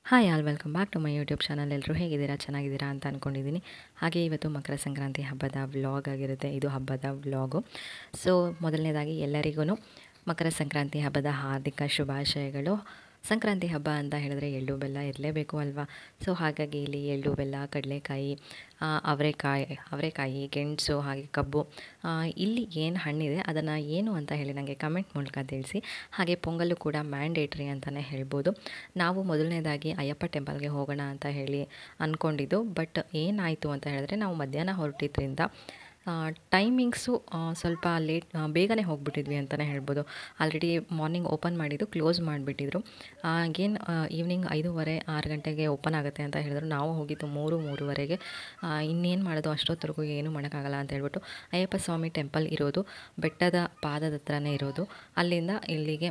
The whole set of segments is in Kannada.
Hi all welcome back to my YouTube channel. ಎಲ್ಲರೂ ಹೇಗಿದ್ದೀರಾ, ಚೆನ್ನಾಗಿದ್ದೀರಾ ಅಂತ ಅಂದ್ಕೊಂಡಿದ್ದೀನಿ. ಹಾಗೆ ಇವತ್ತು ಮಕರ ಸಂಕ್ರಾಂತಿ ಹಬ್ಬದ ವ್ಲಾಗ್ ಆಗಿರುತ್ತೆ. ಇದು ಹಬ್ಬದ ವ್ಲಾಗು. ಸೊ ಮೊದಲನೇದಾಗಿ ಎಲ್ಲರಿಗೂ ಮಕರ ಸಂಕ್ರಾಂತಿ ಹಬ್ಬದ ಹಾರ್ದಿಕ ಶುಭಾಶಯಗಳು. ಸಂಕ್ರಾಂತಿ ಹಬ್ಬ ಅಂತ ಹೇಳಿದ್ರೆ ಎಳ್ಳು ಬೆಲ್ಲ ಇರಲೇಬೇಕು ಅಲ್ವಾ. ಸೊ ಹಾಗಾಗಿ ಇಲ್ಲಿ ಎಳ್ಳು ಬೆಲ್ಲ, ಕಡಲೆಕಾಯಿ, ಅವರೆಕಾಯಿ, ಗೆಣಸು, ಹಾಗೆ ಕಬ್ಬು, ಇಲ್ಲಿ ಏನು ಹಣ್ಣಿದೆ ಅದನ್ನು ಏನು ಅಂತ ಹೇಳಿ ನನಗೆ ಕಮೆಂಟ್ ಮೂಲಕ ತಿಳಿಸಿ. ಹಾಗೆ ಪೊಂಗಲ್ಲು ಕೂಡ ಮ್ಯಾಂಡೇಟ್ರಿ ಅಂತಲೇ ಹೇಳ್ಬೋದು. ನಾವು ಮೊದಲನೇದಾಗಿ ಅಯ್ಯಪ್ಪ ಟೆಂಪಲ್ಗೆ ಹೋಗೋಣ ಅಂತ ಹೇಳಿ ಅಂದ್ಕೊಂಡಿದ್ದು. ಬಟ್ ಏನಾಯಿತು ಅಂತ ಹೇಳಿದ್ರೆ, ನಾವು ಮಧ್ಯಾಹ್ನ ಹೊರಟಿದ್ರಿಂದ ಟೈಮಿಂಗ್ಸು ಸ್ವಲ್ಪ ಬೇಗನೆ ಹೋಗಿಬಿಟ್ಟಿದ್ವಿ ಅಂತಲೇ ಹೇಳ್ಬೋದು. ಆಲ್ರೆಡಿ ಮಾರ್ನಿಂಗ್ ಓಪನ್ ಮಾಡಿದ್ದು ಕ್ಲೋಸ್ ಮಾಡಿಬಿಟ್ಟಿದ್ರು. ಅಗೇನ್ ಈವ್ನಿಂಗ್ 5:30, 6 ಗಂಟೆಗೆ ಓಪನ್ ಆಗುತ್ತೆ ಅಂತ ಹೇಳಿದ್ರು. ನಾವು ಹೋಗಿದ್ದು 3:30. ಇನ್ನೇನು ಮಾಡೋದು, ಅಷ್ಟೊತ್ತರೆಗೂ ಏನೂ ಮಾಡೋಕ್ಕಾಗಲ್ಲ ಅಂತ ಹೇಳ್ಬಿಟ್ಟು, ಅಯ್ಯಪ್ಪ ಸ್ವಾಮಿ ಟೆಂಪಲ್ ಇರೋದು ಬೆಟ್ಟದ ಪಾದದ ಹತ್ರನೇ ಇರೋದು. ಅಲ್ಲಿಂದ ಇಲ್ಲಿಗೆ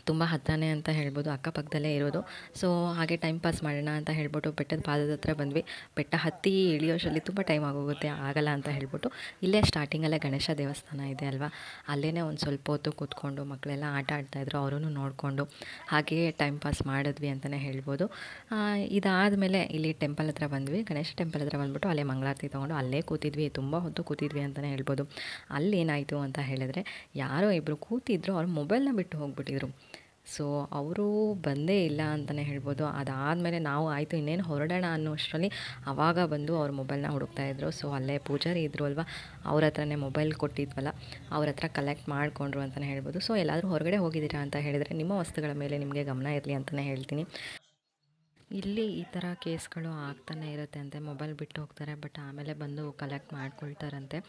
ತುಂಬ ಹತ್ರನೇ ಅಂತ ಹೇಳ್ಬೋದು, ಅಕ್ಕಪಕ್ಕದಲ್ಲೇ ಇರೋದು. ಸೊ ಹಾಗೆ ಟೈಮ್ ಪಾಸ್ ಮಾಡೋಣ ಅಂತ ಹೇಳ್ಬಿಟ್ಟು ಬೆಟ್ಟದ ಪಾದದ ಹತ್ರ ಬಂದ್ವಿ. ಬೆಟ್ಟ ಹತ್ತಿ ಇಳಿಯೋಷ್ಟರಲ್ಲಿ ತುಂಬ ಟೈಮ್ ಆಗೋಗುತ್ತೆ, ಆಗಲ್ಲ ಅಂತ ಹೇಳ್ಬಿಟ್ಟು ಇಲ್ಲೇ ಸ್ಟಾರ್ಟಿಂಗಲ್ಲೇ ಗಣೇಶ ದೇವಸ್ಥಾನ ಇದೆ ಅಲ್ವಾ, ಅಲ್ಲೇ ಒಂದು ಸ್ವಲ್ಪ ಹೊತ್ತು ಕೂತ್ಕೊಂಡು ಮಕ್ಕಳೆಲ್ಲ ಆಟ ಆಡ್ತಾಯಿದ್ರು, ಅವರೂ ನೋಡಿಕೊಂಡು ಹಾಗೆಯೇ ಟೈಮ್ ಪಾಸ್ ಮಾಡಿದ್ವಿ ಅಂತಲೇ ಹೇಳ್ಬೋದು. ಇದಾದಮೇಲೆ ಇಲ್ಲಿ ಟೆಂಪಲ್ ಹತ್ರ ಬಂದ್ವಿ. ಗಣೇಶ ಟೆಂಪಲ್ ಹತ್ರ ಬಂದ್ಬಿಟ್ಟು ಅಲ್ಲೇ ಮಂಗಳಾರತಿ ತೊಗೊಂಡು ಅಲ್ಲೇ ಕೂತಿದ್ವಿ, ತುಂಬ ಹೊತ್ತು ಕೂತಿದ್ವಿ ಅಂತಲೇ ಹೇಳ್ಬೋದು. ಅಲ್ಲೇನಾಯಿತು ಅಂತ ಹೇಳಿದ್ರೆ, ಯಾರೋ ಇಬ್ಬರು ಕೂತಿದ್ರು, ಅವ್ರು ಮೊಬೈಲ್ನ ಬಿಟ್ಟು ಹೋಗ್ಬಿಟ್ಟಿದ್ರು. ಸೊ ಅವರು ಬಂದೇ ಇಲ್ಲ ಅಂತಲೇ ಹೇಳ್ಬೋದು. ಅದಾದಮೇಲೆ ನಾವು ಆಯಿತು ಇನ್ನೇನು ಹೊರಡೋಣ ಅನ್ನೋಷ್ಟರಲ್ಲಿ ಆವಾಗ ಬಂದು ಅವ್ರ ಮೊಬೈಲ್ನ ಹುಡುಕ್ತಾಯಿದ್ರು. ಸೊ ಅಲ್ಲೇ ಪೂಜಾರಿ ಇದ್ದರು ಅಲ್ವಾ, ಅವ್ರ ಹತ್ರನೇ ಮೊಬೈಲ್ ಕೊಟ್ಟಿದ್ವಲ್ಲ, ಅವ್ರ ಹತ್ರ ಕಲೆಕ್ಟ್ ಮಾಡಿಕೊಂಡ್ರು ಅಂತಲೇ ಹೇಳ್ಬೋದು. ಸೊ ಎಲ್ಲಾದರೂ ಹೊರಗಡೆ ಹೋಗಿದ್ದೀರಾ ಅಂತ ಹೇಳಿದರೆ ನಿಮ್ಮ ವಸ್ತುಗಳ ಮೇಲೆ ನಿಮಗೆ ಗಮನ ಇರಲಿ ಅಂತಲೇ ಹೇಳ್ತೀನಿ. ಇಲ್ಲಿ ಈ ಥರ ಕೇಸ್ಗಳು ಆಗ್ತಾನೆ ಇರುತ್ತೆ ಅಂತೆ. ಮೊಬೈಲ್ ಬಿಟ್ಟು ಹೋಗ್ತಾರೆ, ಬಟ್ ಆಮೇಲೆ ಬಂದು ಕಲೆಕ್ಟ್ ಮಾಡ್ಕೊಳ್ತಾರಂತೆ.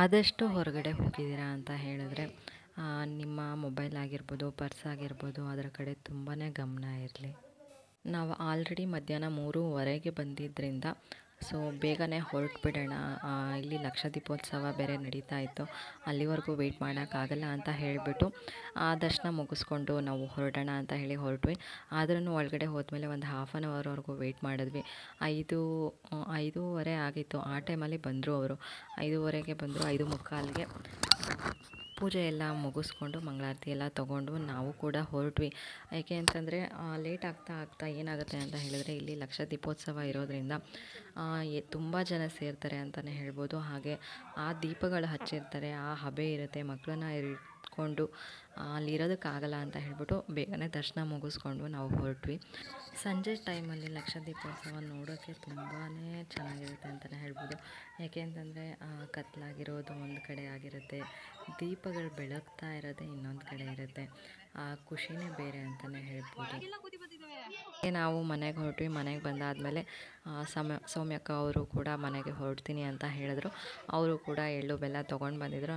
ಆದಷ್ಟು ಹೊರಗಡೆ ಹೋಗಿದ್ದೀರಾ ಅಂತ ಹೇಳಿದ್ರೆ ನಿಮ್ಮ ಮೊಬೈಲ್ ಆಗಿರ್ಬೋದು, ಪರ್ಸ್ ಆಗಿರ್ಬೋದು, ಅದರ ಕಡೆ ತುಂಬಾ ಗಮನ ಇರಲಿ. ನಾವು ಆಲ್ರೆಡಿ ಮಧ್ಯಾಹ್ನ 3:30ಗೆ ಬಂದಿದ್ದರಿಂದ ಸೊ ಬೇಗನೆ ಹೊರಟುಬಿಡೋಣ. ಇಲ್ಲಿ ಲಕ್ಷ ದೀಪೋತ್ಸವ ಬೇರೆ ನಡೀತಾ ಇತ್ತು, ಅಲ್ಲಿವರೆಗೂ ವೆಯ್ಟ್ ಮಾಡೋಕ್ಕಾಗಲ್ಲ ಅಂತ ಹೇಳಿಬಿಟ್ಟು ದರ್ಶನ ಮುಗಿಸ್ಕೊಂಡು ನಾವು ಹೊರಡೋಣ ಅಂತ ಹೇಳಿ ಹೊರಟ್ವಿ. ಆದ್ರೂ ಒಳಗಡೆ ಹೋದ್ಮೇಲೆ ಒಂದು 1/2 ಅವರ್ವರೆಗೂ ವೆಯ್ಟ್ ಮಾಡಿದ್ವಿ. 5:30 ಆಗಿತ್ತು. ಆ ಟೈಮಲ್ಲಿ ಬಂದರು ಅವರು. 5:30ಗೆ ಬಂದರು. 5:45ಗೆ ಪೂಜೆ ಎಲ್ಲ ಮುಗಿಸ್ಕೊಂಡು ಮಂಗಳಾರತಿ ಎಲ್ಲ ತೊಗೊಂಡು ನಾವು ಕೂಡ ಹೊರಟ್ವಿ. ಯಾಕೆ ಅಂತಂದರೆ ಲೇಟ್ ಆಗ್ತಾ ಏನಾಗುತ್ತೆ ಅಂತ ಹೇಳಿದ್ರೆ, ಇಲ್ಲಿ ಲಕ್ಷ ದೀಪೋತ್ಸವ ಇರೋದರಿಂದ ತುಂಬ ಜನ ಸೇರ್ತಾರೆ ಅಂತಲೇ ಹೇಳ್ಬೋದು. ಹಾಗೆ ಆ ದೀಪಗಳು ಹಚ್ಚಿರ್ತಾರೆ, ಆ ಹಬೆ ಇರುತ್ತೆ, ಮಕ್ಕಳನ್ನ ಇಟ್ಕೊಂಡು ಅಲ್ಲಿರೋದಕ್ಕಾಗಲ್ಲ ಅಂತ ಹೇಳ್ಬಿಟ್ಟು ಬೇಗನೆ ದರ್ಶನ ಮುಗಿಸ್ಕೊಂಡು ನಾವು ಹೊರಟ್ವಿ. ಸಂಜೆ ಟೈಮಲ್ಲಿ ಲಕ್ಷ ದೀಪೋತ್ಸವ ನೋಡೋಕ್ಕೆ ತುಂಬಾ ಚೆನ್ನಾಗಿರುತ್ತೆ ಅಂತಲೇ ಹೇಳ್ಬೋದು. ಯಾಕೆ ಅಂತಂದರೆ ಕತ್ಲಾಗಿರೋದು ಒಂದು ಕಡೆ ಆಗಿರುತ್ತೆ, ದೀಪಗಳು ಬೆಳಗ್ತಾ ಇರೋದೇ ಇನ್ನೊಂದು ಕಡೆ ಇರುತ್ತೆ. ಆ ಖುಷಿನೇ ಬೇರೆ ಅಂತಲೇ ಹೇಳ್ಬೋದು. ನಾವು ಮನೆಗೆ ಹೊರಟ್ವಿ. ಮನೆಗೆ ಬಂದಾದಮೇಲೆ ಸೌಮ್ಯಕ್ಕ ಅವರು ಕೂಡ ಮನೆಗೆ ಹೊರಡ್ತೀನಿ ಅಂತ ಹೇಳಿದ್ರು. ಅವರು ಕೂಡ ಎಳ್ಳು ಬೆಲ್ಲ ತೊಗೊಂಡು ಬಂದಿದ್ರು.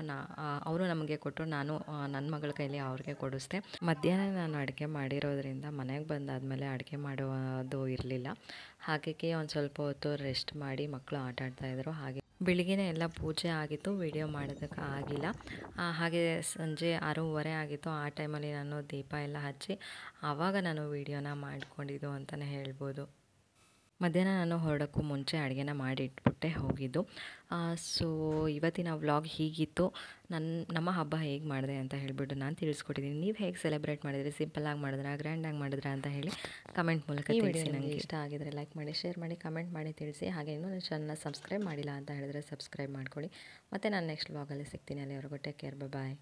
ಅವರು ನಮಗೆ ಕೊಟ್ಟರು, ನಾನು ನನ್ನ ಮಗಳ ಕೈಲಿ ಅವ್ರಿಗೆ ಕೊಡಿಸ್ದೆ. ಮಧ್ಯಾಹ್ನ ನಾನು ಅಡುಗೆ ಮಾಡಿರೋದ್ರಿಂದ ಮನೆಗೆ ಬಂದಾದಮೇಲೆ ಅಡುಗೆ ಮಾಡೋದು ಇರಲಿಲ್ಲ. ಹಾಗಾಗಿ ಒಂದು ಸ್ವಲ್ಪ ಹೊತ್ತು ರೆಸ್ಟ್ ಮಾಡಿ ಮಕ್ಕಳು ಆಟ ಆಡ್ತಾಯಿದ್ರು. ಹಾಗೆ ಬೆಳಿಗ್ಗೆನೇ ಎಲ್ಲ ಪೂಜೆ ಆಗಿತ್ತು, ವಿಡಿಯೋ ಮಾಡೋದಕ್ಕೆ ಆಗಿಲ್ಲ. ಹಾಗೆ ಸಂಜೆ 6:30 ಆಗಿತ್ತು. ಆ ಟೈಮಲ್ಲಿ ನಾನು ದೀಪ ಎಲ್ಲ ಹಚ್ಚಿ ಆವಾಗ ನಾನು ವಿಡಿಯೋನ ಮಾಡ್ಕೊಂಡಿದ್ದು ಅಂತಲೇ ಹೇಳ್ಬೋದು. ಮಧ್ಯಾಹ್ನ ನಾನು ಹೊರಡೋಕ್ಕೂ ಮುಂಚೆ ಅಡುಗೆನ ಮಾಡಿ ಇಟ್ಬಿಟ್ಟೆ ಹೋಗಿದ್ದು. ಸೊ ಇವತ್ತಿನ ವ್ಲಾಗ್ ಹೀಗಿತ್ತು. ನಮ್ಮ ಹಬ್ಬ ಹೇಗೆ ಮಾಡಿದೆ ಅಂತ ಹೇಳಿಬಿಟ್ಟು ನಾನು ತಿಳಿಸ್ಕೊಟ್ಟಿದ್ದೀನಿ. ನೀವು ಹೇಗೆ ಸೆಲೆಬ್ರೇಟ್ ಮಾಡಿದ್ರಿ, ಸಿಂಪಲ್ಲಾಗಿ ಮಾಡಿದ್ರಾ, ಗ್ರ್ಯಾಂಡಾಗಿ ಮಾಡಿದ್ರಾ ಅಂತ ಹೇಳಿ ಕಮೆಂಟ್ ಮೂಲಕ ತಿಳಿಸಿ. ನನಗೆ ಇಷ್ಟ ಆಗಿದ್ರೆ ಲೈಕ್ ಮಾಡಿ, ಶೇರ್ ಮಾಡಿ, ಕಮೆಂಟ್ ಮಾಡಿ ತಿಳಿಸಿ. ಹಾಗೆ ಇನ್ನೂ ನನ್ನ ಚಾನಲ್ನ ಸಬ್ಸ್ಕ್ರೈಬ್ ಮಾಡಿಲ್ಲ ಅಂತ ಹೇಳಿದ್ರೆ ಸಬ್ಸ್ಕ್ರೈಬ್ ಮಾಡ್ಕೊಳ್ಳಿ. ಮತ್ತು ನಾನು ನೆಕ್ಸ್ಟ್ ವ್ಲಾಗಲ್ಲಿ ಸಿಗ್ತೀನಿ. ಅಲ್ಲಿವರೆಗೂ ಟೇಕ್ ಕೇರ್, ಬಾಯ್.